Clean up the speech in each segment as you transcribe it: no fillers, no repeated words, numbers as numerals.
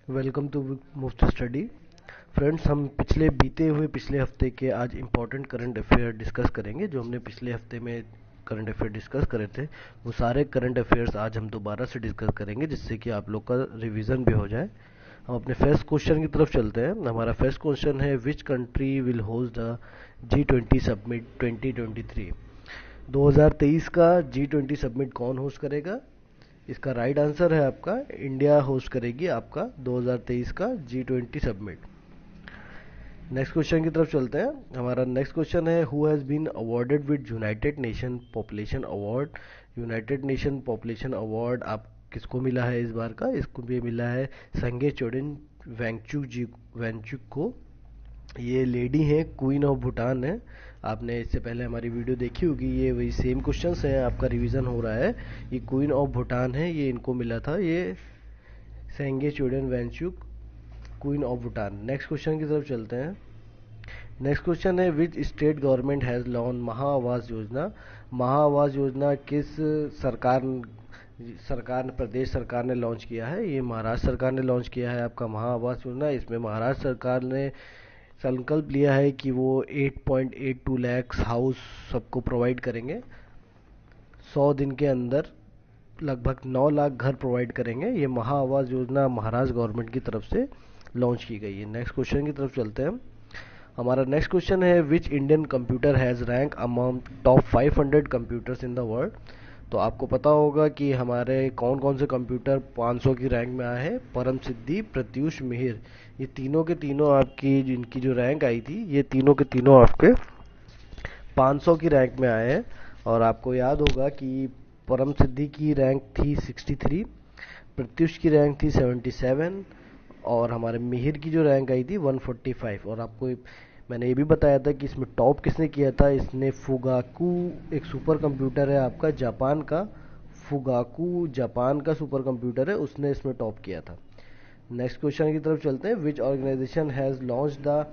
Welcome to मुफ्त study. Friends, हम पिछले हफ्ते के आज इम्पोर्टेंट करंट अफेयर डिस्कस करेंगे। जो हमने पिछले हफ्ते में करंट अफेयर डिस्कस करे थे, वो सारे करंट अफेयर्स आज हम दोबारा से डिस्कस करेंगे, जिससे कि आप लोग का रिवीजन भी हो जाए। हम अपने फर्स्ट क्वेश्चन की तरफ चलते हैं। हमारा फर्स्ट क्वेश्चन है, which country will host the G20 summit 2023। 2023 का G20 समिट कौन होस्ट करेगा? इसका राइट आंसर है आपका इंडिया होस्ट करेगी आपका 2023 का G20 समिट। नेक्स्ट क्वेश्चन की तरफ चलते हैं। हमारा नेक्स्ट क्वेश्चन है, who has been awarded with United Nation population award. United Nation population award आप किसको मिला है इस बार का? इसको भी मिला है संगे चोडिन वेंचुक को। ये लेडी हैं, क्वीन ऑफ भूटान है। आपने इससे पहले हमारी वीडियो देखी होगी, ये वही सेम क्वेश्चंस हैं, आपका रिवीजन हो रहा है। ये क्वीन ऑफ भूटान है, ये इनको मिला था, ये Sangay Choden Wangchuck, queen of Bhutan. Next question की तरफ चलते हैं। नेक्स्ट क्वेश्चन है, which state government has launch Maha Awas योजना। महा आवास योजना किस प्रदेश सरकार ने लॉन्च किया है? ये महाराष्ट्र सरकार ने लॉन्च किया है आपका महा आवास योजना। इसमें महाराष्ट्र सरकार ने संकल्प लिया है कि वो 8.82 लाख हाउस सबको प्रोवाइड करेंगे। 100 दिन के अंदर लगभग 9 लाख घर प्रोवाइड करेंगे। ये महा आवास योजना महाराष्ट्र गवर्नमेंट की तरफ से लॉन्च की गई है। नेक्स्ट क्वेश्चन की तरफ चलते हैं। हमारा नेक्स्ट क्वेश्चन है, which Indian computer has rank among top 500 computers in the world. तो आपको पता होगा कि हमारे कौन कौन से कंप्यूटर 500 की रैंक में आए हैं। परम सिद्धि, प्रत्युष, मिहिर, ये तीनों के तीनों आपकी जिनकी जो रैंक आई थी, ये तीनों के तीनों आपके 500 की रैंक में आए हैं। और आपको याद होगा कि परम सिद्धि की रैंक थी 63, प्रत्युष की रैंक थी 77, और हमारे मिहिर की जो रैंक आई थी 145। और आपको मैंने ये भी बताया था कि इसमें टॉप किसने किया था। इसने फुगाकू, एक सुपर कंप्यूटर है आपका जापान का, फुगाकू जापान का सुपर कंप्यूटर है, उसने इसमें टॉप किया था। नेक्स्ट क्वेश्चन की तरफ चलते हैं। Which organisation has launch the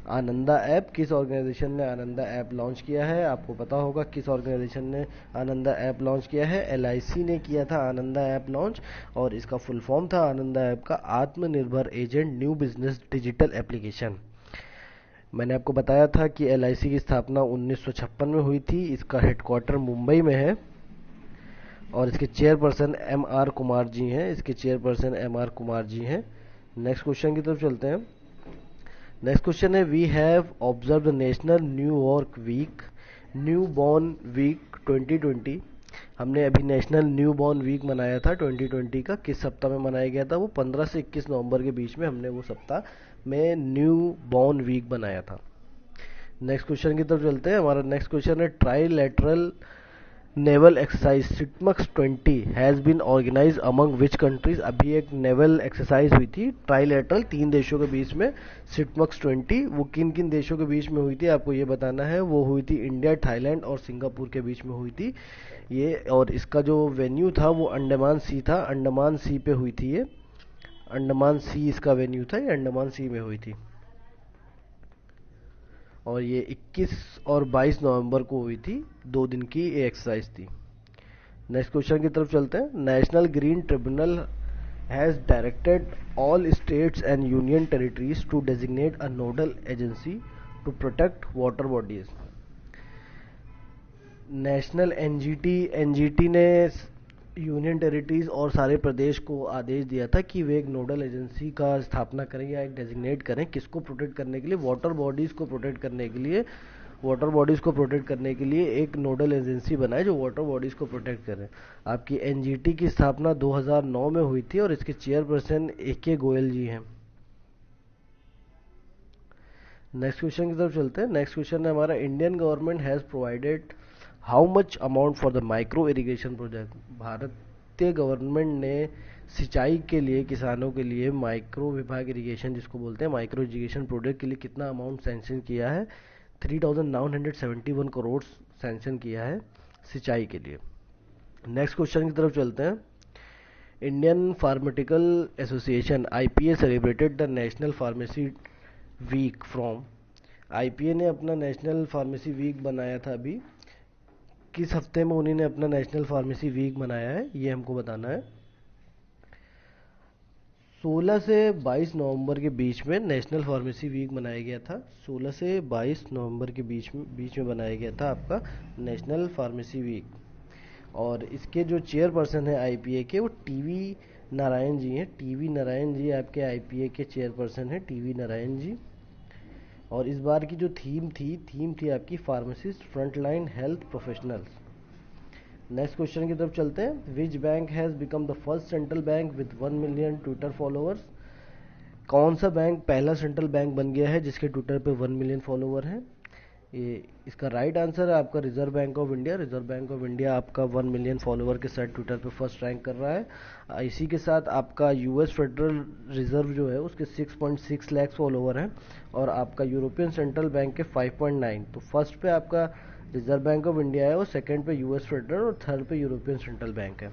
Ananda app. किस ऑर्गेनाइजेशन ने आनंदा ऐप लॉन्च किया है? आपको पता होगा किस ऑर्गेनाइजेशन ने आनंदा ऐप लॉन्च किया है। LIC ने किया था आनंदा ऐप लॉन्च, और इसका फुल फॉर्म था आनंदा ऐप का आत्मनिर्भर agent new business digital application. मैंने आपको बताया था कि LIC की स्थापना 1956 में हुई थी। इसका हेडक्वार्टर मुंबई में है, और इसके चेयरपर्सन MR कुमार जी हैं। इसके चेयरपर्सन MR कुमार जी हैं। नेक्स्ट क्वेश्चन की तरफ चलते हैं। नेक्स्ट क्वेश्चन है, we have observe the national New York week, new born week 2020। हमने अभी नेशनल न्यू बॉर्न वीक मनाया था 2020 का। किस सप्ताह में मनाया गया था? वो 15 से 21 नवंबर के बीच में हमने वो सप्ताह में न्यू बॉर्न वीक बनाया था। नेक्स्ट क्वेश्चन की तरफ चलते हैं। हमारा नेक्स्ट क्वेश्चन है, trilateral naval exercise SITMEX 20 has been organise among which countries. अभी एक नेवल एक्सरसाइज हुई थी ट्राईलैटरल, 3 देशों के बीच में, सिटमक्स 20। वो किन किन देशों के बीच में हुई थी आपको ये बताना है। वो हुई थी इंडिया, थाईलैंड और सिंगापुर के बीच में हुई थी ये। और इसका जो वेन्यू था वो अंडमान सी था, अंडमान सी पे हुई थी ये। अंडमान सी इसका वेन्यू था, ये अंडमान सी में हुई थी। और ये 21 और 22 नवंबर को हुई थी, 2 दिन की ये एक्सरसाइज थी। नेक्स्ट क्वेश्चन की तरफ चलते हैं। National Green Tribunal has directed all states and union territories to designate a nodal agency to protect water bodies. National NGT ने यूनियन टेरिटरीज और सारे प्रदेश को आदेश दिया था कि वे एक नोडल एजेंसी का स्थापना करें या एक डेजिग्नेट करें। किसको प्रोटेक्ट करने के लिए? वाटर बॉडीज को प्रोटेक्ट करने के लिए। वाटर बॉडीज को प्रोटेक्ट करने के लिए एक नोडल एजेंसी बनाए जो वाटर बॉडीज को प्रोटेक्ट करे। आपकी एनजीटी की स्थापना 2009 में हुई थी, और इसके चेयरपर्सन AK गोयल जी हैं। नेक्स्ट क्वेश्चन की तरफ चलते हैं। नेक्स्ट क्वेश्चन है हमारा, Indian government has provided how much amount for the micro irrigation project. भारतीय गवर्नमेंट ने सिंचाई के लिए, किसानों के लिए माइक्रो विभाग इरिगेशन जिसको बोलते हैं, माइक्रो इरिगेशन प्रोजेक्ट के लिए कितना अमाउंट सैंक्शन किया है? 3971 करोड़ सैंक्शन किया है सिंचाई के लिए। नेक्स्ट क्वेश्चन की तरफ चलते हैं। Indian Pharmaceutical Association IPA celebrated the national pharmacy week from. IPA ने अपना नेशनल फार्मेसी वीक बनाया था अभी। किस हफ्ते में उन्होंने अपना नेशनल फार्मेसी वीक मनाया है, ये हमको बताना है। 16 से 22 नवंबर के बीच में नेशनल फार्मेसी वीक मनाया गया था। 16 से 22 नवंबर के बीच में बनाया गया था आपका नेशनल फार्मेसी वीक। और इसके जो चेयरपर्सन है आईपीए के, वो टीवी नारायण जी हैं। टीवी नारायण जी आपके आईपीए के चेयरपर्सन हैं, टीवी नारायण जी। और इस बार की जो थीम थी आपकी pharmacist frontline health professionals. Next question की तरफ चलते हैं। Which bank has become the first central bank with 1 million Twitter followers. कौन सा बैंक पहला सेंट्रल बैंक बन गया है जिसके ट्विटर पे 1 मिलियन फॉलोअर हैं? ये इसका राइट आंसर है आपका Reserve Bank of India. Reserve Bank of India आपका 1 मिलियन फॉलोअर के साथ ट्विटर पे फर्स्ट रैंक कर रहा है। इसी के साथ आपका यूएस फेडरल रिजर्व जो है उसके 6.6 लाख फॉलोअर हैं, और आपका यूरोपियन सेंट्रल बैंक के 5.9। तो फर्स्ट पे आपका रिजर्व बैंक ऑफ इंडिया है, और सेकंड पे यूएस फेडरल, और थर्ड पे यूरोपियन सेंट्रल बैंक है।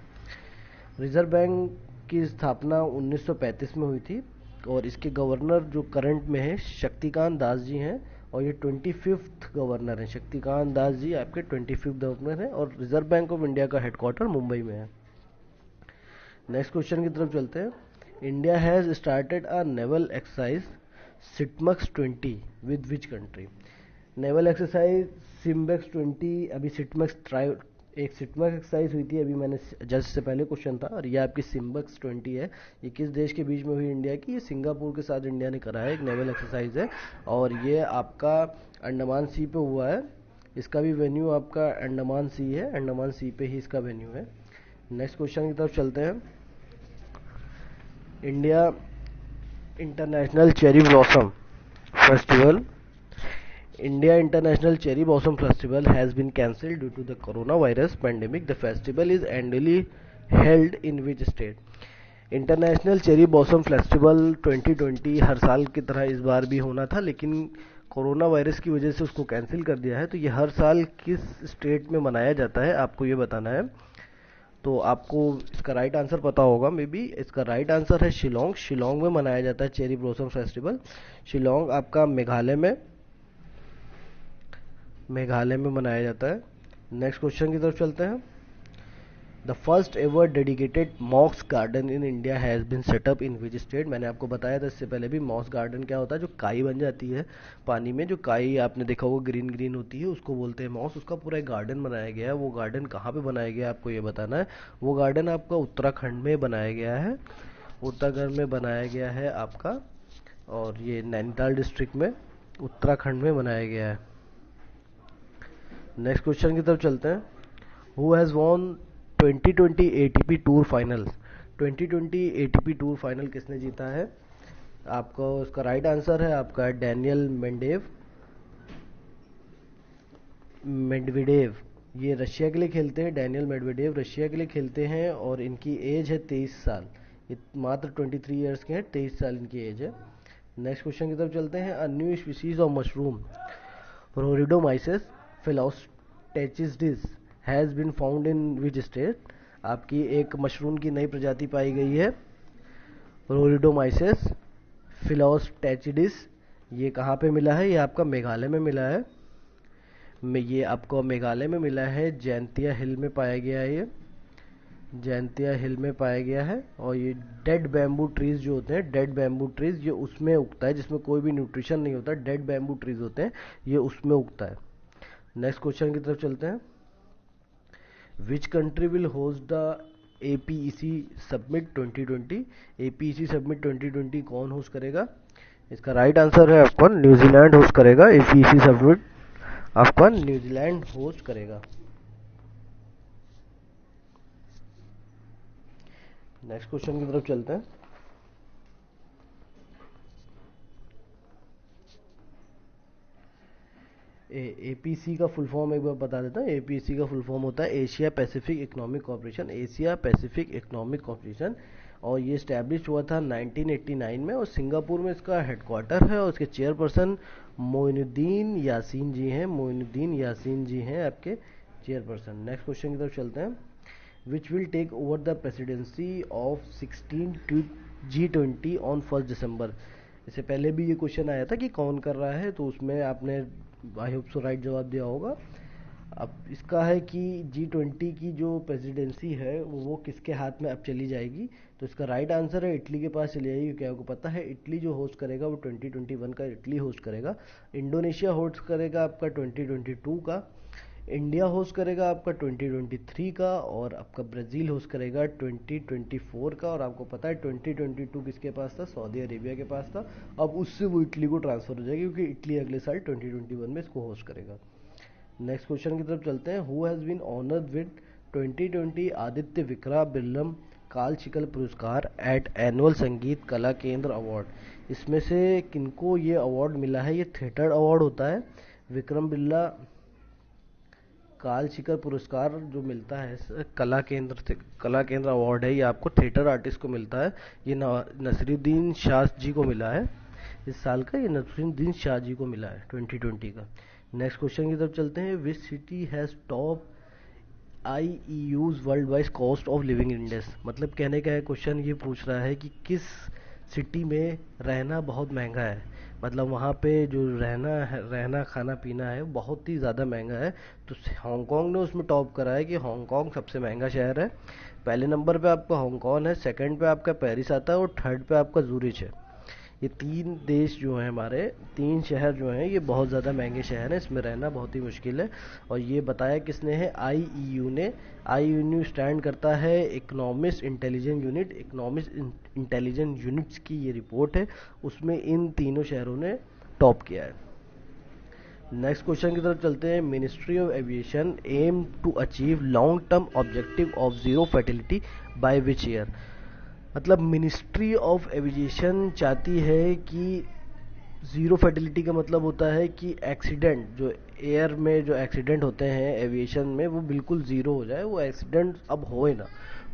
रिजर्व बैंक की स्थापना 1935 में हुई थी, और इसके गवर्नर जो करंट में है शक्तिकांत दास जी हैं, और ये 25th गवर्नर हैं। शक्तिकांत दास जी आपके 25th गवर्नर हैं, और रिजर्व बैंक ऑफ इंडिया का हेडक्वार्टर मुंबई में है। नेक्स्ट क्वेश्चन की तरफ चलते हैं। India has started a naval exercise SITMEX 20 with which country. Naval exercise SIMBEX 20, अभी सिटमक्स ट्राई एक सिटमक्स एक्सरसाइज हुई थी, अभी मैंने जस्ट से पहले क्वेश्चन था, और ये आपकी सिम्बेक्स 20 है। ये किस देश के बीच में हुई इंडिया की? ये सिंगापुर के साथ इंडिया ने करा है, एक नेवल एक्सरसाइज है, और ये आपका अंडमान सी पे हुआ है। इसका भी वेन्यू आपका अंडमान सी है, अंडमान सी पे ही इसका वेन्यू है। नेक्स्ट क्वेश्चन की तरफ चलते हैं। India international cherry blossom festival India International Cherry Blossom Festival has been cancelled due to the coronavirus pandemic. The festival is annually held in which state? International cherry blossom festival 2020 हर साल की तरह इस बार भी होना था, लेकिन कोरोना वायरस की वजह से उसको कैंसिल कर दिया है। तो ये हर साल किस स्टेट में मनाया जाता है आपको ये बताना है। तो आपको इसका राइट आंसर पता होगा मे बी। इसका राइट आंसर है शिलोंग। शिलोंग में मनाया जाता है चेरी ब्लॉसम फेस्टिवल। शिलोंग आपका मेघालय में मनाया जाता है। नेक्स्ट क्वेश्चन की तरफ चलते हैं। The first ever dedicated moss garden in India has been set up in which state. मैंने आपको बताया था इससे पहले भी, मॉस गार्डन क्या होता है? जो काई बन जाती है पानी में, जो काई आपने देखा होगा ग्रीन ग्रीन होती है, उसको बोलते हैं मॉस। उसका पूरा एक गार्डन बनाया गया है। वो गार्डन कहाँ पे बनाया गया है आपको ये बताना है। वो गार्डन आपका उत्तराखंड में बनाया गया है, उत्तराखंड में बनाया गया है आपका, और ये नैनीताल डिस्ट्रिक्ट में उत्तराखंड में बनाया गया है। नेक्स्ट क्वेश्चन की तरफ चलते हैं। Who has won 2020 ATP tour final. 2020 ATP tour final किसने जीता है? आपको उसका राइट आंसर है आपका डैनियल मेडवेडेव। ये रशिया के लिए खेलते हैं। डैनियल मेडवेडेव रशिया के लिए खेलते हैं, और इनकी एज है 23 साल। ये मात्र 23 ईयर्स के हैं, 23 साल इनकी एज है। नेक्स्ट क्वेश्चन की तरफ चलते हैं। A new species of mushroom Roridomyces phyllostachydis has been found in which state. आपकी एक मशरूम की नई प्रजाति पाई गई है, रोरिडोमाइसिस फिलोस्टेचिडिस। ये कहाँ पे मिला है? ये आपका मेघालय में मिला है। ये आपको मेघालय में मिला है, जैंतिया हिल में पाया गया है। ये जैंतिया हिल में पाया गया है। और ये डेड बैम्बू ट्रीज जो होते हैं, डेड बैम्बू ट्रीज, ये उसमें उगता है जिसमें कोई भी न्यूट्रिशन नहीं होता। डेड बैम्बू ट्रीज होते हैं, ये उसमें उगता है। नेक्स्ट क्वेश्चन की तरफ चलते हैं। Which country will host the APEC summit 2020। APEC summit 2020 कौन होस्ट करेगा? इसका राइट आंसर है आपका न्यूजीलैंड होस्ट करेगा। एपीईसी समिट आपका न्यूजीलैंड होस्ट करेगा। नेक्स्ट क्वेश्चन की तरफ चलते हैं। एपीसी का फुल फॉर्म एक बार बता देता हूँ। एपीसी का फुल फॉर्म होता है Asia Pacific economic corporation. Asia Pacific economic corporation, और ये स्टैब्लिश हुआ था 1989 में, और सिंगापुर में इसका हेडक्वार्टर है, और इसके चेयरपर्सन मोइनुद्दीन यासीन जी हैं। मोइनुद्दीन यासीन जी हैं आपके चेयरपर्सन। नेक्स्ट क्वेश्चन की तरफ चलते हैं। Which will take over the presidency of 16 G20 on 1 December. इससे पहले भी ये क्वेश्चन आया था कि कौन कर रहा है, तो उसमें आपने आई होप सो राइट जवाब दिया होगा। अब इसका है कि G20 की जो प्रेसिडेंसी है वो किसके हाथ में अब चली जाएगी। तो इसका राइट आंसर है इटली के पास चली जाएगी, क्योंकि आपको पता है इटली जो होस्ट करेगा वो 2021 का इटली होस्ट करेगा। इंडोनेशिया होस्ट करेगा आपका 2022 का। इंडिया होस्ट करेगा आपका 2023 का। और आपका ब्राज़ील होस्ट करेगा 2024 का। और आपको पता है 2022 किसके पास था, सऊदी अरेबिया के पास था। अब उससे वो इटली को ट्रांसफ़र हो जाएगी, क्योंकि इटली अगले साल 2021 में इसको होस्ट करेगा। नेक्स्ट क्वेश्चन की तरफ चलते हैं। Who has been honoured with 2020 Aditya Vikram Birla काल चिकल पुरस्कार एट एनुअल संगीत कला केंद्र अवार्ड। इसमें से किनको ये अवार्ड मिला है? ये थिएटर अवार्ड होता है। विक्रम बिरला काल शिखर पुरस्कार जो मिलता है कला केंद्र अवार्ड है, ये आपको थिएटर आर्टिस्ट को मिलता है। ये नसीरुद्दीन शाह जी को मिला है इस साल का। ये नसीरुद्दीन शाह जी को मिला है 2020 का। नेक्स्ट क्वेश्चन की तरफ चलते हैं। Which city has top IEU's world wide cost of living index. मतलब कहने का है क्वेश्चन ये पूछ रहा है कि किस सिटी में रहना बहुत महंगा है। मतलब वहाँ पे जो रहना खाना पीना है बहुत ही ज़्यादा महंगा है। तो हांगकांग ने उसमें टॉप करा है कि हांगकांग सबसे महंगा शहर है। पहले नंबर पे आपका हांगकांग है, सेकंड पे आपका पेरिस आता है और थर्ड पे आपका जूरिच है। ये तीन देश जो हैं हमारे, तीन शहर जो हैं ये बहुत ज़्यादा महंगे शहर हैं, इसमें रहना बहुत ही मुश्किल है। और ये बताया किसने है? IEU ने। IEU स्टैंड करता है economics intelligence unit. Economics intelligence units की ये रिपोर्ट है, उसमें इन तीनों शहरों ने टॉप किया है। नेक्स्ट क्वेश्चन की तरफ चलते हैं। Ministry of aviation aim to achieve long term objective of zero fertility by which year. मतलब मिनिस्ट्री ऑफ एविएशन चाहती है कि ज़ीरो फर्टिलिटी का मतलब होता है कि एक्सीडेंट जो एयर में जो एक्सीडेंट होते हैं एविएशन में वो बिल्कुल ज़ीरो हो जाए, वो एक्सीडेंट अब होए ना।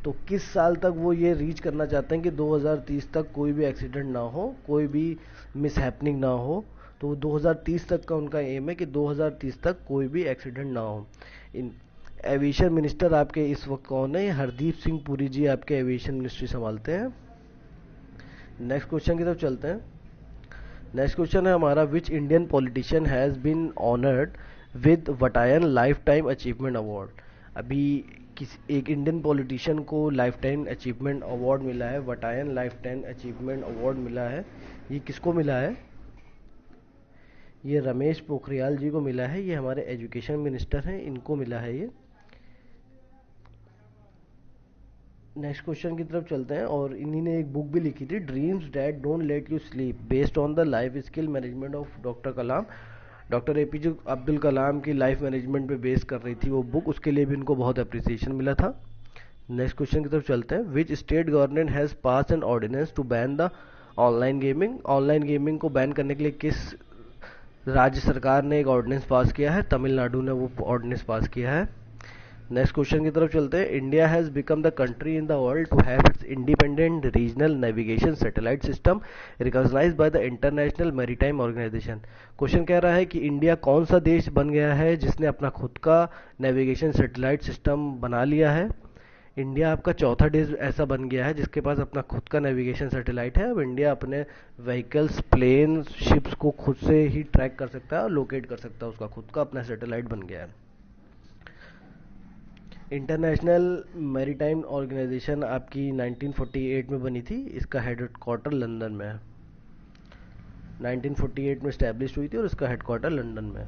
तो किस साल तक वो ये रीच करना चाहते हैं कि 2030 तक कोई भी एक्सीडेंट ना हो, कोई भी मिस हैपनिंग ना हो। तो 2030 तक का उनका एम है कि 2030 तक कोई भी एक्सीडेंट ना हो। इन एविएशन मिनिस्टर आपके इस वक्त कौन है? हरदीप सिंह पुरी जी आपके एविएशन मिनिस्ट्री संभालते हैं। नेक्स्ट क्वेश्चन की तरफ चलते हैं। नेक्स्ट क्वेश्चन है हमारा। Which Indian politician has been honoured with Vatayan lifetime achievement award. अभी एक इंडियन पॉलिटिशियन को लाइफ टाइम अचीवमेंट अवार्ड मिला है, Vatayan lifetime achievement award मिला है। ये किसको मिला है? ये रमेश पोखरियाल जी को मिला है। ये हमारे एजुकेशन मिनिस्टर हैं, इनको मिला है ये। नेक्स्ट क्वेश्चन की तरफ चलते हैं। और इन्हीं ने एक बुक भी लिखी थी, dreams that don't let you sleep, based on the life skill management of doctor Kalam. Doctor APJ Abdul Kalam की लाइफ मैनेजमेंट पे बेस कर रही थी वो बुक, उसके लिए भी इनको बहुत अप्रिसिएशन मिला था। नेक्स्ट क्वेश्चन की तरफ चलते हैं। Which state government has pass an ordinance to ban the online gaming. Online gaming को बैन करने के लिए किस राज्य सरकार ने एक ऑर्डिनेंस पास किया है? तमिलनाडु ने वो ऑर्डिनेंस पास किया है। नेक्स्ट क्वेश्चन की तरफ चलते हैं। India has become the country in the world to have its independent regional navigation satellite system recognised by the international maritime organisation. Question कह रहा है कि इंडिया कौन सा देश बन गया है जिसने अपना खुद का नेविगेशन सैटेलाइट सिस्टम बना लिया है। इंडिया आपका चौथा देश ऐसा बन गया है जिसके पास अपना खुद का नेविगेशन सैटेलाइट है। अब इंडिया अपने व्हीकल्स, प्लेन, शिप्स को खुद से ही ट्रैक कर सकता है और लोकेट कर सकता है, उसका खुद का अपना सैटेलाइट बन गया है। इंटरनेशनल मैरीटाइम ऑर्गेनाइजेशन आपकी 1948 में बनी थी, इसका हेडक्वार्टर लंदन में है। 1948 में स्टैब्लिश हुई थी और इसका हेडक्वार्टर लंदन में है।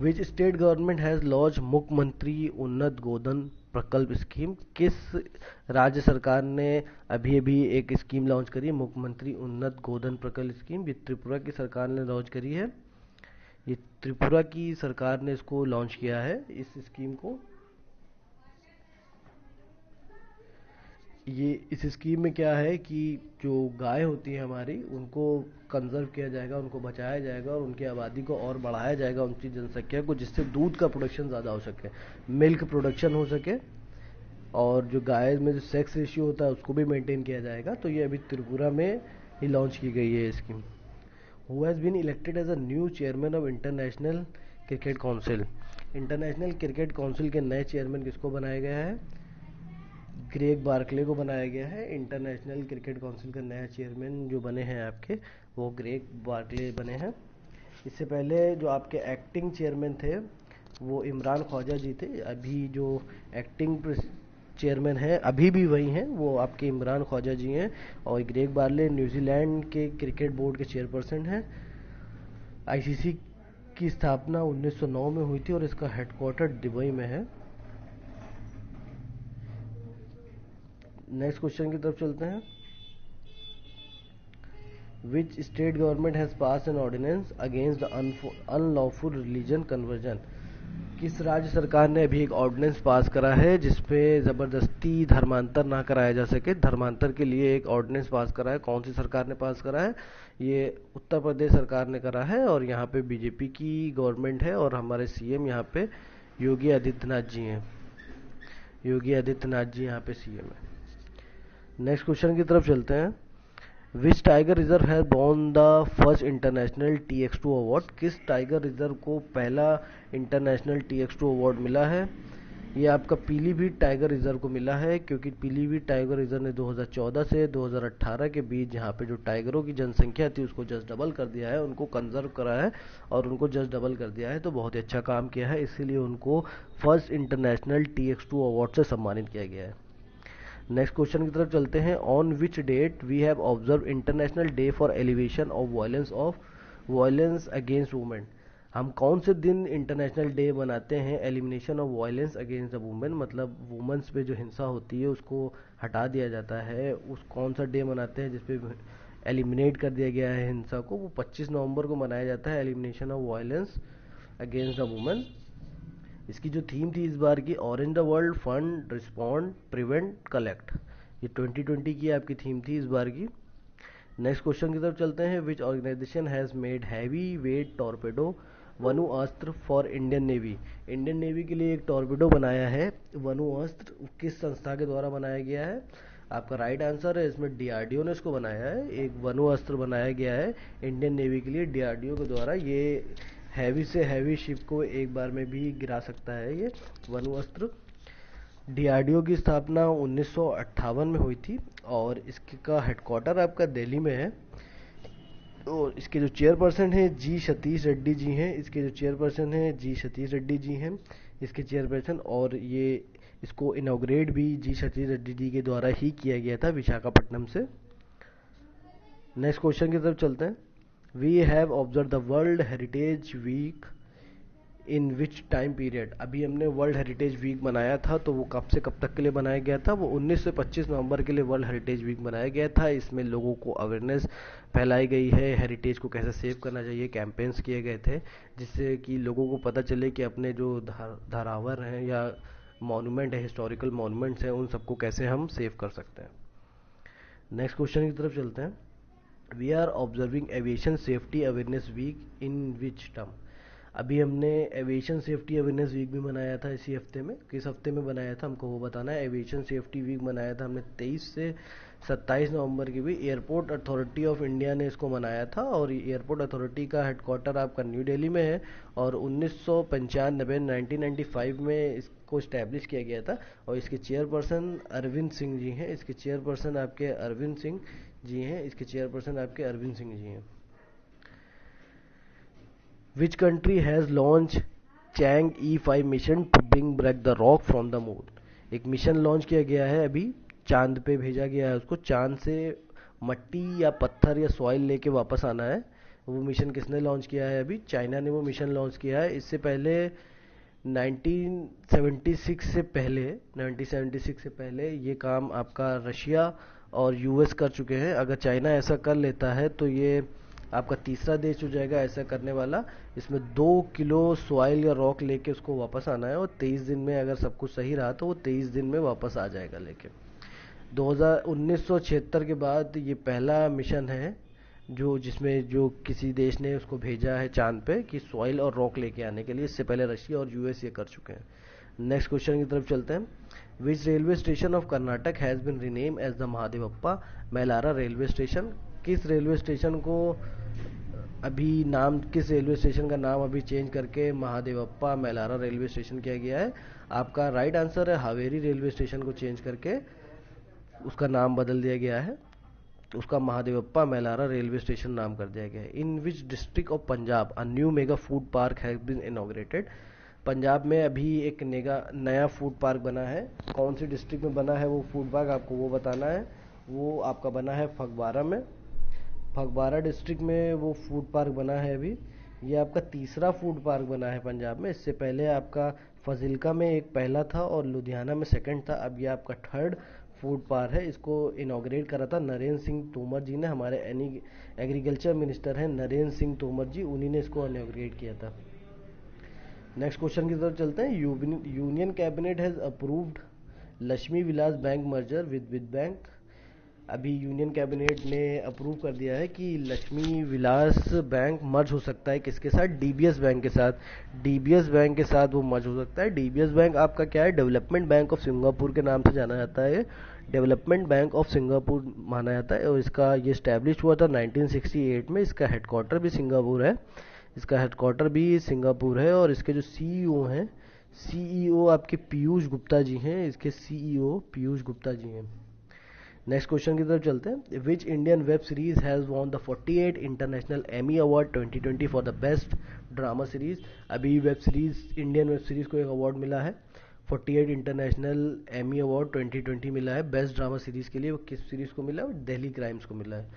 Which state government has launch मुख्यमंत्री उन्नत गोधन प्रकल्प स्कीम। किस राज्य सरकार ने अभी अभी एक स्कीम लॉन्च करी है, मुख्यमंत्री उन्नत गोधन प्रकल्प स्कीम? ये त्रिपुरा की सरकार ने लॉन्च करी है। ये त्रिपुरा की सरकार ने इसको लॉन्च किया है, इस स्कीम को। ये इस स्कीम में क्या है कि जो गाय होती है हमारी, उनको कंजर्व किया जाएगा, उनको बचाया जाएगा और उनकी आबादी को और बढ़ाया जाएगा, उनकी जनसंख्या को, जिससे दूध का प्रोडक्शन ज़्यादा हो सके, मिल्क प्रोडक्शन हो सके, और जो गाय में जो सेक्स रेशियो होता है उसको भी मेंटेन किया जाएगा। तो ये अभी त्रिपुरा में ही लॉन्च की गई है scheme. Who has been elected as a new chairman of International Cricket Council. International Cricket Council के नए चेयरमैन किसको बनाया गया है? ग्रेग बार्कले को बनाया गया है। इंटरनेशनल क्रिकेट काउंसिल का नया चेयरमैन जो बने हैं आपके, वो ग्रेग बार्कले बने हैं। इससे पहले जो आपके एक्टिंग चेयरमैन थे वो इमरान ख्वाजा जी थे। अभी जो एक्टिंग चेयरमैन है अभी भी वही हैं, वो आपके इमरान ख्वाजा जी हैं। और ग्रेग बार्ले न्यूजीलैंड के क्रिकेट बोर्ड के चेयरपर्सन हैं। आईसीसी की स्थापना 1909 में हुई थी और इसका हेडक्वार्टर दुबई में है। नेक्स्ट क्वेश्चन की तरफ चलते हैं। Which state government has pass an ordinance against the unlawful religion conversion. किस राज्य सरकार ने अभी एक ऑर्डिनेंस पास करा है जिसपे ज़बरदस्ती धर्मांतर ना कराया जा सके। धर्मांतर के लिए एक ऑर्डिनेंस पास करा है। कौन सी सरकार ने पास करा है? ये उत्तर प्रदेश सरकार ने करा है और यहाँ पे बीजेपी की गवर्नमेंट है और हमारे सीएम यहाँ पे योगी आदित्यनाथ जी हैं। योगी आदित्यनाथ जी यहाँ पे सीएम है। नेक्स्ट क्वेश्चन की तरफ चलते हैं। Which tiger reserve has won the first international TX2 award. किस टाइगर रिजर्व को पहला इंटरनेशनल TX2 अवार्ड मिला है? ये आपका पीलीभीत टाइगर रिजर्व को मिला है, क्योंकि पीलीभीत टाइगर रिजर्व ने 2014 से 2018 के बीच यहाँ पे जो टाइगरों की जनसंख्या थी उसको जस्ट डबल कर दिया है, उनको कंजर्व करा है और उनको जस्ट डबल कर दिया है। तो बहुत ही अच्छा काम किया है, इसीलिए उनको फर्स्ट इंटरनेशनल TX2 अवार्ड से सम्मानित किया गया है। नेक्स्ट क्वेश्चन की तरफ चलते हैं। On which date we have observe international day for elevation of violence against women. हम कौन से दिन इंटरनेशनल डे बनाते हैं elimination of violence against the women, मतलब वुमेन्स पे जो हिंसा होती है उसको हटा दिया जाता है। उस कौन सा डे मनाते हैं जिसपे एलिमिनेट कर दिया गया है हिंसा को? वो 25 नवंबर को मनाया जाता है, elimination of violence against the women. इसकी जो थीम थी इस बार की, orange the world, fund, respond, prevent, collect. ये 2020 की आपकी थीम थी इस बार की। नेक्स्ट क्वेश्चन की तरफ चलते हैं। Which organisation has made heavyweight torpedo वनु अस्त्र for Indian navy. Indian navy के लिए एक टॉर्पेडो बनाया है वनु अस्त्र, किस संस्था के द्वारा बनाया गया है? आपका राइट आंसर है इसमें डीआरडीओ ने इसको बनाया है। एक वनु अस्त्र बनाया गया है इंडियन नेवी के लिए डीआरडीओ के द्वारा। ये हैवी से हैवी शिप को एक बार में भी गिरा सकता है ये वनु अस्त्र। डीआरडीओ की स्थापना 1958 में हुई थी और इसका हेडक्वार्टर आपका दिल्ली में है। और इसके जो चेयरपर्सन हैं जी सतीश रेड्डी जी हैं। इसके जो चेयरपर्सन हैं जी सतीश रेड्डी जी हैं इसके चेयरपर्सन। और ये इसको इनॉग्रेट भी जी सतीश रेड्डी जी के द्वारा ही किया गया था विशाखापट्टनम से। नेक्स्ट क्वेश्चन की तरफ चलते हैं। We have observe the world heritage week in which time period. अभी हमने वर्ल्ड हेरिटेज वीक मनाया था, तो वो कब से कब तक के लिए बनाया गया था? वो 19 से 25 नवंबर के लिए वर्ल्ड हेरिटेज वीक बनाया गया था। इसमें लोगों को अवेयरनेस फैलाई गई है, हेरिटेज को कैसे सेव करना चाहिए, कैंपेन्स किए गए थे जिससे कि लोगों को पता चले कि अपने जो धरोहर हैं या मॉन्यूमेंट है, हिस्टोरिकल मॉन्यूमेंट्स हैं, उन सबको कैसे हम सेव कर सकते हैं। नेक्स्ट क्वेश्चन की तरफ चलते हैं। We are observing aviation safety awareness week in which term. अभी हमने एविएशन सेफ्टी अवेयरनेस वीक भी मनाया था इसी हफ्ते में। किस हफ्ते में बनाया था हमको वो बताना है। एविएशन सेफ्टी वीक मनाया था हमने 23 से 27 नवंबर की भी। एयरपोर्ट अथॉरिटी ऑफ इंडिया ने इसको मनाया था और एयरपोर्ट अथॉरिटी का हेडक्वार्टर आपका न्यू दिल्ली में है और 1995 में इसको इस्टेब्लिश किया गया था और इसके चेयरपर्सन अरविंद सिंह जी हैं। इसके चेयरपर्सन आपके अरविंद सिंह जी हैं। इसके चेयरपर्सन आपके अरविंद सिंह जी हैं। Which country has launched Chang E5 mission to bring back the rock from the moon? एक मिशन लॉन्च किया गया है, अभी चांद पे भेजा गया है उसको। चांद से मट्टी या पत्थर या सॉइल लेके वापस आना है। वो मिशन किसने लॉन्च किया है? अभी चाइना ने वो मिशन लॉन्च किया है। इससे पहले 1976 से पहले ये काम आपका रशिया और यूएस कर चुके हैं। अगर चाइना ऐसा कर लेता है तो ये आपका तीसरा देश हो जाएगा ऐसा करने वाला। इसमें 2 किलो सॉइल या रॉक लेके उसको वापस आना है और 23 दिन में अगर सब कुछ सही रहा तो वो 23 दिन में वापस आ जाएगा लेके। 1976 के बाद ये पहला मिशन है जिसमें जो किसी देश ने उसको भेजा है चांद पे कि सॉइल और रॉक लेके आने के लिए। इससे पहले रशिया और यूएस ये कर चुके हैं। नेक्स्ट क्वेश्चन की तरफ चलते हैं। Which railway station of Karnataka has been rename as the Mahadevappa Mailara railway station. किस रेलवे स्टेशन को किस रेलवे स्टेशन का नाम अभी चेंज करके महादेवप्पा मैलारा रेलवे स्टेशन किया गया है? आपका राइट आंसर है हावेरी रेलवे स्टेशन को चेंज करके उसका नाम बदल दिया गया है। उसका महादेवप्पा मैलारा रेलवे स्टेशन नाम कर दिया गया है। In which district of Punjab a new mega food park has been inaugurated. Punjab में अभी एक नया फूड पार्क बना है। कौन सी डिस्ट्रिक्ट में बना है वो फूड पार्क, आपको वो बताना है। वो आपका बना है फगवाड़ा में। फगवाड़ा डिस्ट्रिक्ट में वो फूड पार्क बना है अभी। ये आपका तीसरा फूड पार्क बना है पंजाब में। इससे पहले आपका फाजिल्का में एक पहला था और लुधियाना में सेकंड था। अब ये आपका थर्ड फूड पार्क है। इसको इनॉग्रेट करा था नरेंद्र सिंह तोमर जी ने, हमारे एग्रीकल्चर मिनिस्टर हैं नरेंद्र सिंह तोमर जी, उन्हीं ने इसको इनॉग्रेट किया था। नेक्स्ट क्वेश्चन की तरफ चलते हैं। Union cabinet has approved Lakshmi Vilas bank merger with bank. अभी यूनियन कैबिनेट ने अप्रूव कर दिया है कि लक्ष्मी विलास बैंक मर्ज हो सकता है किसके साथ, डीबीएस बैंक के साथ। डीबीएस बैंक के साथ वो मर्ज हो सकता है। डीबीएस बैंक आपका क्या है, डेवलपमेंट बैंक ऑफ सिंगापुर के नाम से जाना जाता है। डेवलपमेंट बैंक ऑफ सिंगापुर माना जाता है और इसका ये स्टैब्लिश हुआ था 1968 में। इसका हेडक्वार्टर भी सिंगापुर है। इसका हेडक्वार्टर भी सिंगापुर है और इसके जो सीईओ हैं, सीईओ आपके पीयूष गुप्ता जी हैं। इसके सीईओ पीयूष गुप्ता जी हैं। नेक्स्ट क्वेश्चन की तरफ चलते हैं। Which Indian web series has won the 48 international Emmy award 2020 for the best drama series. अभी web series, Indian web series को एक अवार्ड मिला है, 48 इंटरनेशनल एमी अवार्ड 2020 मिला है बेस्ट ड्रामा सीरीज के लिए। वो किस सीरीज को मिला है, दिल्ली क्राइम्स को मिला है।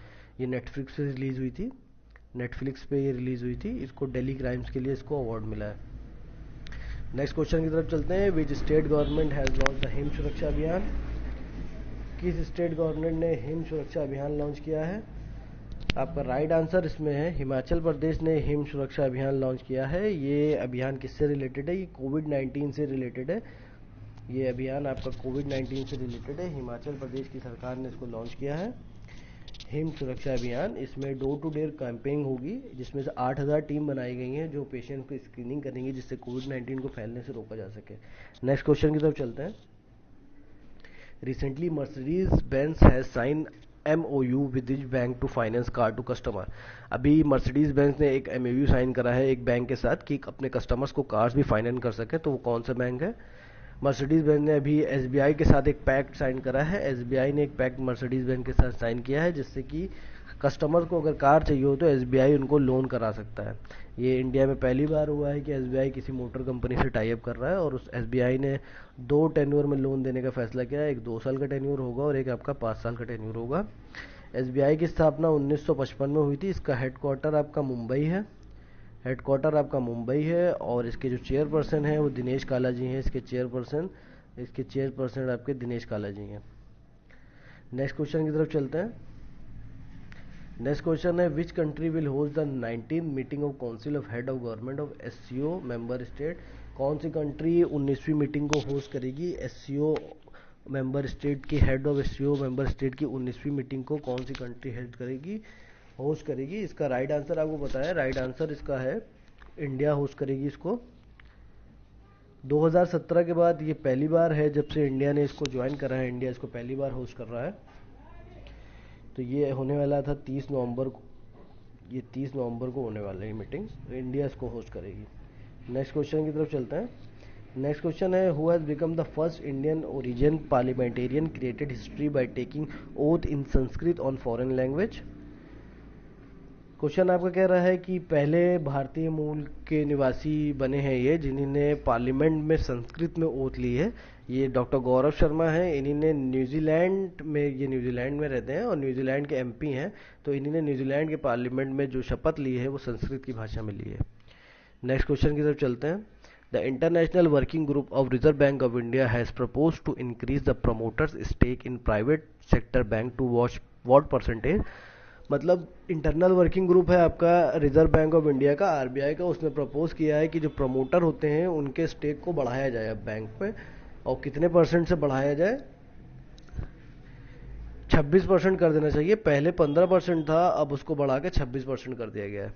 ये नेटफ्लिक्स पे रिलीज हुई थी, नेटफ्लिक्स पे ये रिलीज हुई थी। इसको दिल्ली क्राइम्स के लिए इसको अवार्ड मिला है। नेक्स्ट क्वेश्चन की तरफ चलते हैं। Which state government has launch the him सुरक्षा अभियान। किस स्टेट गवर्नमेंट ने हिम सुरक्षा अभियान लॉन्च किया है। आपका राइट आंसर इसमें है हिमाचल प्रदेश ने हिम सुरक्षा अभियान लॉन्च किया है। ये अभियान किससे रिलेटेड है, ये कोविड-19 से रिलेटेड है। ये अभियान आपका कोविड-19 से रिलेटेड है। हिमाचल प्रदेश की सरकार ने इसको लॉन्च किया है, हिम सुरक्षा अभियान। इसमें डोर टू डोर कैंपेनिंग होगी, जिसमें से 8000 टीम बनाई गई हैं जो पेशेंट की स्क्रीनिंग करेंगी, जिससे कोविड-19 को फैलने से रोका जा सके। नेक्स्ट क्वेश्चन की तरफ चलते हैं। Recently, Mercedes-Benz has signed MOU with which bank to finance car to customer। अभी मर्सिडीज बेंज ने एक MOU साइन करा है एक बैंक के साथ कि अपने कस्टमर्स को कार्स भी फाइनेंस कर सके। तो वो कौन सा बैंक है, मर्सिडीज बेंज ने अभी SBI के साथ एक पैक्ट साइन करा है। SBI ने एक पैक्ट मर्सिडीज बेंज के साथ साइन किया है, जिससे कि कस्टमर को अगर कार चाहिए हो तो SBI उनको लोन करा सकता है। ये इंडिया में पहली बार हुआ है कि SBI किसी मोटर कंपनी से टाई अप कर रहा है और उस SBI ने 2 टेन्योर में लोन देने का फैसला किया है। एक 2 साल का टेन्योर होगा और एक आपका 5 साल का टेन्योर होगा। SBI की स्थापना 1955 में हुई थी। इसका हेडक्वार्टर आपका मुंबई है। हेडक्वार्टर आपका मुंबई है और इसके जो चेयरपर्सन हैं वो दिनेश काला जी हैं। इसके चेयरपर्सन आपके दिनेश काला जी हैं। नेक्स्ट क्वेश्चन की तरफ चलते हैं। नेक्स्ट क्वेश्चन है which country will host the 19th meeting of council of head of government of SCO member state. कौन सी कंट्री 19वीं मीटिंग को होस्ट करेगी, SCO मेंबर स्टेट की, head of SCO member state की 19वीं मीटिंग को कौन सी कंट्री होस्ट करेगी। इसका राइट आंसर आपको बताया, राइट आंसर इसका है इंडिया होस्ट करेगी इसको। 2017 के बाद ये पहली बार है जब से इंडिया ने इसको ज्वाइन करा है। इंडिया इसको पहली बार होस्ट कर रहा है। तो ये होने वाला था 30 नवंबर को, ये 30 नवंबर को होने वाला है मीटिंग। इंडिया इसको होस्ट करेगी। नेक्स्ट क्वेश्चन की तरफ चलते हैं। नेक्स्ट क्वेश्चन है who has become the first Indian origin parliamentarian created history by taking oath in Sanskrit on foreign language. Question आपका कह रहा है कि पहले भारतीय मूल के निवासी बने हैं ये जिन्होंने पार्लियामेंट में संस्कृत में ओथ ली है। ये डॉक्टर गौरव शर्मा हैं। इन्हीं ने न्यूजीलैंड में, ये न्यूजीलैंड में रहते हैं और न्यूजीलैंड के MP हैं। तो इन्हीं ने न्यूजीलैंड के पार्लियामेंट में जो शपथ ली है वो संस्कृत की भाषा में ली है। नेक्स्ट क्वेश्चन की तरफ चलते हैं। The international working group of Reserve Bank of India has propose to increase the promoters stake in private sector bank to what percentage. मतलब इंटरनल वर्किंग ग्रुप है आपका रिजर्व बैंक ऑफ इंडिया का, RBI का। उसने propose किया है कि जो प्रमोटर होते हैं उनके स्टेक को बढ़ाया जाए अब बैंक में। और कितने % से बढ़ाया जाए, 26% कर देना चाहिए। पहले 15% था, अब उसको बढ़ा के 26% कर दिया गया है।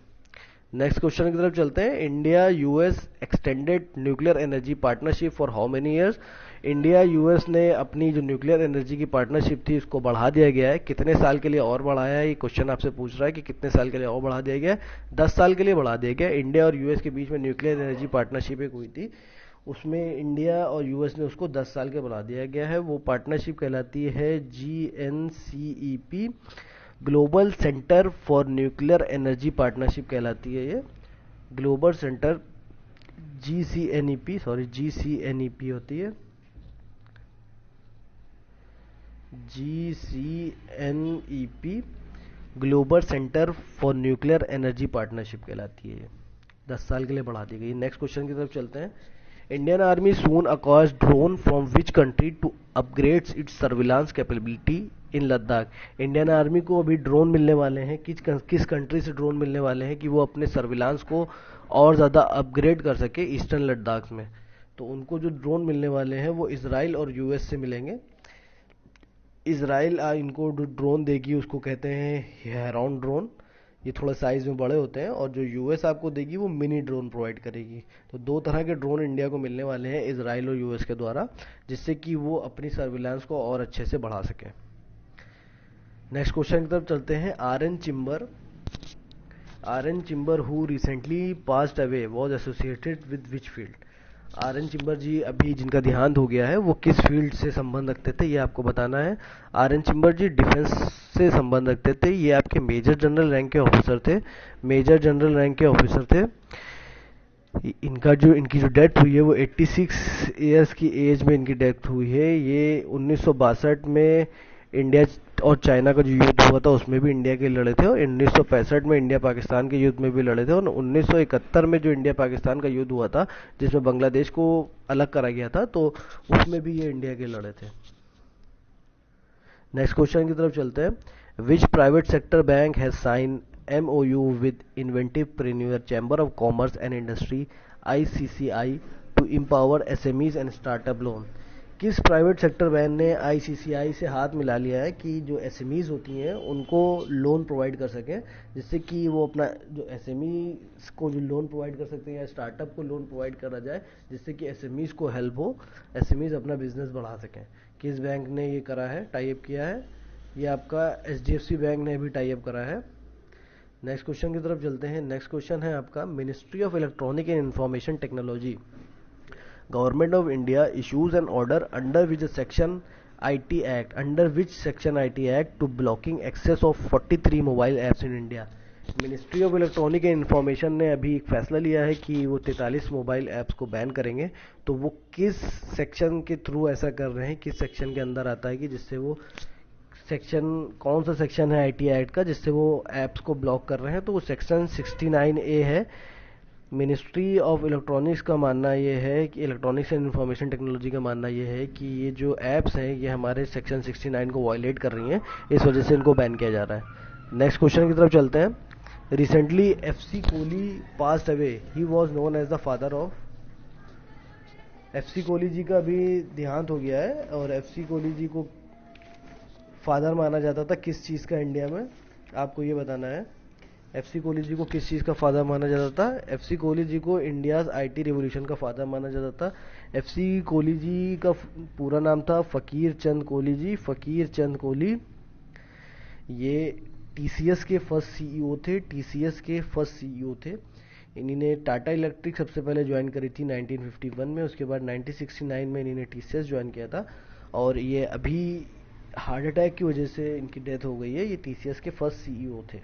नेक्स्ट क्वेश्चन की तरफ चलते हैं। India US extended nuclear energy partnership for how many years. India US ने अपनी जो न्यूक्लियर एनर्जी की पार्टनरशिप थी उसको बढ़ा दिया गया है। कितने साल के लिए और बढ़ाया है, ये क्वेश्चन आपसे पूछ रहा है कि कितने साल के लिए और बढ़ा दिया गया है। 10 साल के लिए बढ़ा दिया गया। इंडिया और US के बीच में न्यूक्लियर एनर्जी पार्टनरशिप एक हुई थी, उसमें इंडिया और US ने उसको 10 साल के बढ़ा दिया गया है। वो पार्टनरशिप कहलाती है GNCEP, global centre for nuclear energy partnership कहलाती है। ये ग्लोबल सेंटर GCNEP होती है, GCNEP global centre for nuclear energy partnership कहलाती है। 10 साल के लिए बढ़ा दी गई। नेक्स्ट क्वेश्चन की तरफ चलते हैं। Indian Army soon acquires drone from which country to upgrades its surveillance capability in Ladakh. Indian Army को अभी ड्रोन मिलने वाले हैं, किस कंट्री से ड्रोन मिलने वाले हैं कि वो अपने सर्विलांस को और ज़्यादा अपग्रेड कर सके ईस्टर्न लद्दाख में। तो उनको जो ड्रोन मिलने वाले हैं वो इसराइल और यूएस से मिलेंगे। इसराइल इनको जो ड्रोन देगी उसको कहते हैं हेरॉन ड्रोन, ये थोड़ा साइज में बड़े होते हैं, और जो यूएस आपको देगी वो मिनी ड्रोन प्रोवाइड करेगी। तो दो तरह के ड्रोन इंडिया को मिलने वाले हैं इसराइल और यूएस के द्वारा, जिससे कि वो अपनी सर्विलांस को और अच्छे से बढ़ा सके। नेक्स्ट क्वेश्चन की तरफ चलते हैं। R N Chimber who recently passed away was associated with which field. R N Chimber ji अभी जिनका देहांत हो गया है वो किस फील्ड से संबंध रखते थे, ये आपको बताना है। Are N Chimber ji defence से संबंध रखते थे। ये आपके मेजर जनरल रैंक के ऑफिसर थे, इनकी जो डेथ हुई है वो 86 ईयर्स की एज में इनकी डेथ हुई है। ये 1962 में इंडिया और चाइना का जो युद्ध हुआ था उसमें भी इंडिया के लड़े थे, और 1965 में इंडिया पाकिस्तान के युद्ध में भी लड़े थे, और 1971 में जो इंडिया पाकिस्तान का युद्ध हुआ था जिसमें बांग्लादेश को अलग करा गया था, तो उसमें भी ये इंडिया के लड़े थे। नेक्स्ट क्वेश्चन की तरफ चलते हैं। Which private sector bank has sign MOU with Inventivepreneur Chamber of Commerce and Industry ICCI to empower SMEs and startup loan। किस प्राइवेट सेक्टर बैंक ने ICCI से हाथ मिला लिया है कि जो SMEs होती हैं उनको लोन प्रोवाइड कर सकें, जिससे कि वो अपना जो SMEs को जो लोन प्रोवाइड कर सकते हैं या स्टार्टअप को लोन प्रोवाइड करा जाए, जिससे कि SMEs को हेल्प हो, SMEs अपना बिजनेस बढ़ा सकें। किस बैंक ने ये करा है, टाई अप किया है? ये आपका HDFC बैंक ने भी टाई अप करा है। नेक्स्ट क्वेश्चन की तरफ चलते हैं। नेक्स्ट क्वेश्चन है आपका, ministry of electronic and information technology government of India issues an order under which section IT act to blocking access of 43 mobile apps in India. Ministry of electronic and information ने अभी एक फैसला लिया है कि वो 43 मोबाइल ऐप्स को ban करेंगे। तो वो किस सेक्शन के थ्रू ऐसा कर रहे हैं, किस सेक्शन के अंदर आता है कि जिससे वो सेक्शन, कौन सा सेक्शन है IT एक्ट का जिससे वो ऐप्स को ब्लॉक कर रहे हैं? तो वो सेक्शन 69A है। मिनिस्ट्री ऑफ इलेक्ट्रॉनिक्स का मानना ये है कि इलेक्ट्रॉनिक्स एंड इंफॉर्मेशन टेक्नोलॉजी का मानना ये है कि ये जो ऐप्स हैं ये हमारे सेक्शन 69 को वायलेट कर रही हैं, इस वजह से इनको बैन किया जा रहा है। नेक्स्ट क्वेश्चन की तरफ चलते हैं। Recently FC Kohli passed away, he was known as the father of. FC Kohli ji का अभी देहांत हो गया है, और FC कोहली जी को फादर माना जाता था किस चीज़ का इंडिया में, आपको ये बताना है। FC कोहली जी को किस चीज़ का फादर माना जाता था? FC कोहली जी को इंडियाज IT रिवोल्यूशन का फादर माना जाता था। FC कोहली जी का पूरा नाम था फ़कीर चंद कोहली जी, फ़कीर चंद कोहली। ये TCS के फर्स्ट CEO थे। इन्हीं ने टाटा इलेक्ट्रिक सबसे पहले ज्वाइन करी थी 1951 में, उसके बाद 1969 में इन्हीं ने TCS ज्वाइन किया था, और ये अभी हार्ट अटैक की वजह से इनकी डेथ हो गई है। ये TCS के फर्स्ट CEO थे।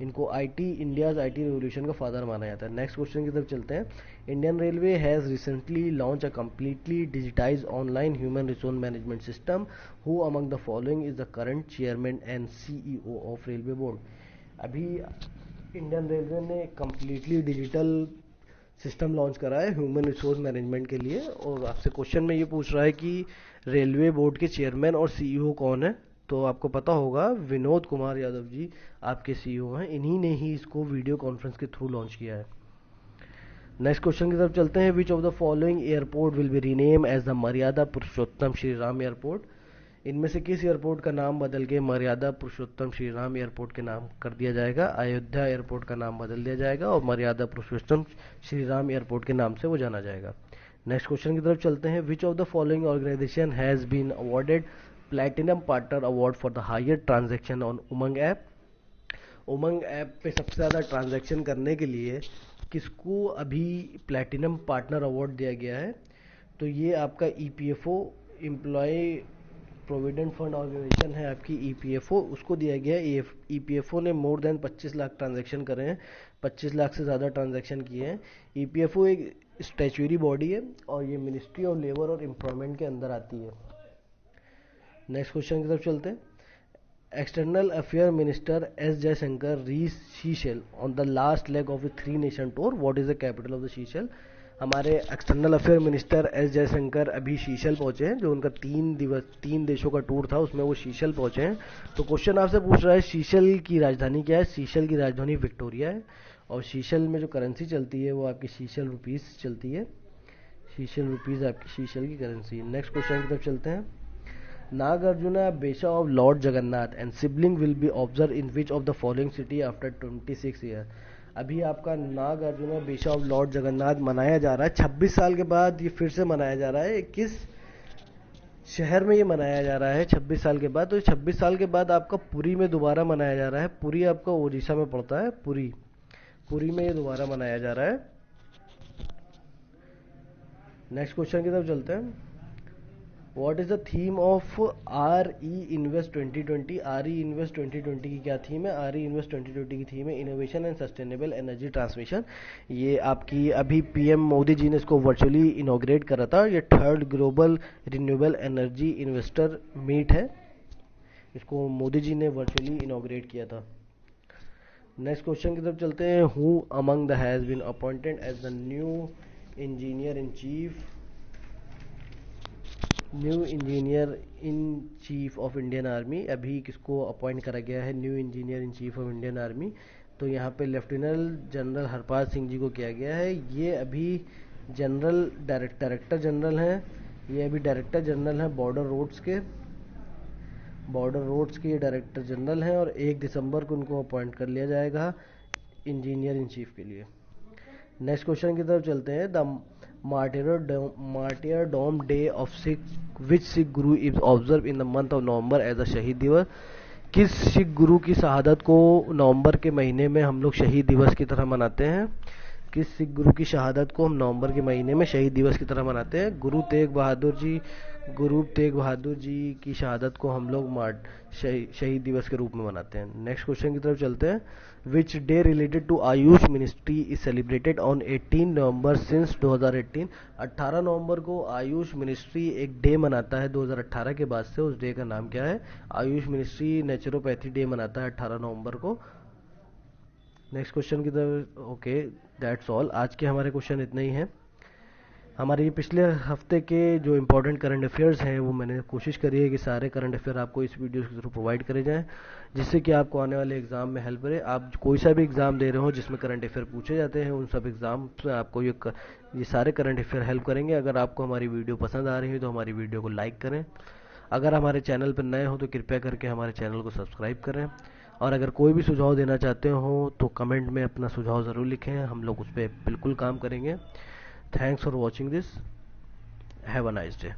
इनको इंडियाज IT रिवोल्यूशन का फादर माना जाता है। नेक्स्ट क्वेश्चन की तरफ चलते हैं। Indian railway has recently launch a completely digitise online human resource management system, who among the following is the current chairman and CEO of railway board. अभी Indian railway ने completely digital system launch करा है human resource management के लिए, और आपसे question में ये पूछ रहा है कि रेलवे बोर्ड के चेयरमैन और CEO कौन है? तो आपको पता होगा विनोद कुमार यादव जी आपके CEO हैं, इन्हीं ने ही इसको वीडियो कॉन्फ्रेंस के थ्रू लॉन्च किया है। नेक्स्ट क्वेश्चन की तरफ चलते हैं। Which of the following airport will be rename as the Maryada Purushottam Shri Ram airport. इनमें से किस एयरपोर्ट का नाम बदल के मर्यादा पुरुषोत्तम श्री राम एयरपोर्ट के नाम कर दिया जाएगा? अयोध्या एयरपोर्ट का नाम बदल दिया जाएगा और मर्यादा पुरुषोत्तम श्री राम एयरपोर्ट के नाम से वो जाना जाएगा। नेक्स्ट क्वेश्चन की तरफ चलते हैं। Which of the following organisation has been awarded platinum partner award for the higher transaction on Umang app. Umang app पे सबसे ज़्यादा ट्रांजैक्शन करने के लिए किसको अभी प्लैटिनम पार्टनर अवार्ड दिया गया है? तो ये आपका EPFO, employ provident fund organisation है आपकी EPFO, उसको दिया गया है। EPFO ने मोर देन 25 लाख ट्रांजैक्शन करे हैं, 25 लाख से ज़्यादा ट्रांजैक्शन किए हैं। EPFO एक स्टैच्यूरी बॉडी है और ये मिनिस्ट्री ऑफ लेबर और एम्प्लॉयमेंट के अंदर आती है। नेक्स्ट क्वेश्चन की तरफ चलते हैं। External affair minister S Jaishankar reach Seychelles on the last leg of the 3 nation tour, what is the capital of the Seychelles. हमारे external affair minister S Jaishankar अभी सीशेल पहुंचे हैं, जो उनका 3 देशों का टूर था उसमें वो सीशेल पहुंचे हैं। तो क्वेश्चन आपसे पूछ रहा है सीशेल की राजधानी क्या है। सीशेल की राजधानी विक्टोरिया है और सीशेल में जो करेंसी चलती है वो आपकी सीशेल रुपीस चलती है। सीशेल रुपीस आपकी सीशेल की करेंसी है। नेक्स्ट क्वेश्चन की तरफ चलते हैं। Nagarjuna Besha of lord Jagannath and sibling will be observe in which of the following city after 26 year. अभी आपका नागार्जुना बेशा ऑफ लॉर्ड जगन्नाथ मनाया जा रहा है 26 साल के बाद, ये फिर से मनाया जा रहा है। किस शहर में ये मनाया जा रहा है 26 साल के बाद? तो 26 साल के बाद आपका पुरी में दोबारा मनाया जा रहा है। पुरी आपका उड़ीसा में पड़ता है। पुरी में ये दोबारा मनाया जा रहा है। नेक्स्ट क्वेश्चन की तरफ चलते हैं। What is the theme of R e invest 2020। R e invest 2020 की क्या थीम है? आर ई इन्वेस्ट 2020 की थीम है innovation and sustainable energy transmission. ये आपकी अभी पीएम मोदी जी ने इसको वर्चुअली इनॉग्रेट करा था। ये 3rd global renewable energy investor meet है, इसको मोदी जी ने वर्चुअली इनॉग्रेट किया था। नेक्स्ट क्वेश्चन की तरफ चलते हैं। Who among the has been appointed as the new engineer in chief of Indian Army. अभी किसको अपॉइंट करा गया है new engineer in chief of Indian Army? तो यहाँ पे लेफ्टिनेंट जनरल हरपाल सिंह जी को किया गया है। ये अभी जनरल डायरेक्टर जनरल हैं। ये अभी डायरेक्टर जनरल हैं बॉर्डर रोड्स के ये डायरेक्टर जनरल हैं और 1 दिसंबर को उनको अपॉइंट कर लिया जाएगा इंजीनियर इन चीफ के लिए। नेक्स्ट क्वेश्चन की तरफ चलते हैं। The martyrdom day of Sikh which Sikh guru is observe in the month of November as a Shaheed Diwas. किस सिख गुरु की शहादत को नवंबर के महीने में हम लोग शहीद दिवस की तरह मनाते हैं? किस सिख गुरु की शहादत को हम नवंबर के महीने में शहीद दिवस की तरह मनाते हैं? गुरु तेग बहादुर जी की शहादत को हम लोग शहीद दिवस के रूप में मनाते हैं। नेक्स्ट क्वेश्चन की तरफ चलते हैं। Which day related to AYUSH ministry is celebrated on 18 November since 2018। 18 नवंबर को आयुष मिनिस्ट्री एक डे मनाता है 2018 के बाद से। उस डे का नाम क्या है? आयुष मिनिस्ट्री नेचुरोपैथी डे मनाता है 18 नवंबर को। नेक्स्ट क्वेश्चन की तरफ। Okay, that's all. आज के हमारे क्वेश्चन इतने ही हैं। हमारे पिछले हफ्ते के जो इम्पोर्टेंट करंट अफेयर्स हैं वो मैंने कोशिश करी है कि सारे करंट अफेयर आपको इस वीडियो के थ्रू प्रोवाइड करे जाएं, जिससे कि आपको आने वाले एग्जाम में हेल्प करे। आप कोई सा भी एग्जाम दे रहे हो जिसमें करंट अफेयर पूछे जाते हैं, उन सब एग्जाम में आपको ये सारे करंट अफेयर हेल्प करेंगे। अगर आपको हमारी वीडियो पसंद आ रही है तो हमारी वीडियो को लाइक करें। अगर हमारे चैनल पर नए हो तो कृपया करके हमारे चैनल को सब्सक्राइब करें। और अगर कोई भी सुझाव देना चाहते हो तो कमेंट में अपना सुझाव ज़रूर लिखें, हम लोग उस पर बिल्कुल काम करेंगे। Thanks for watching this. Have a nice day.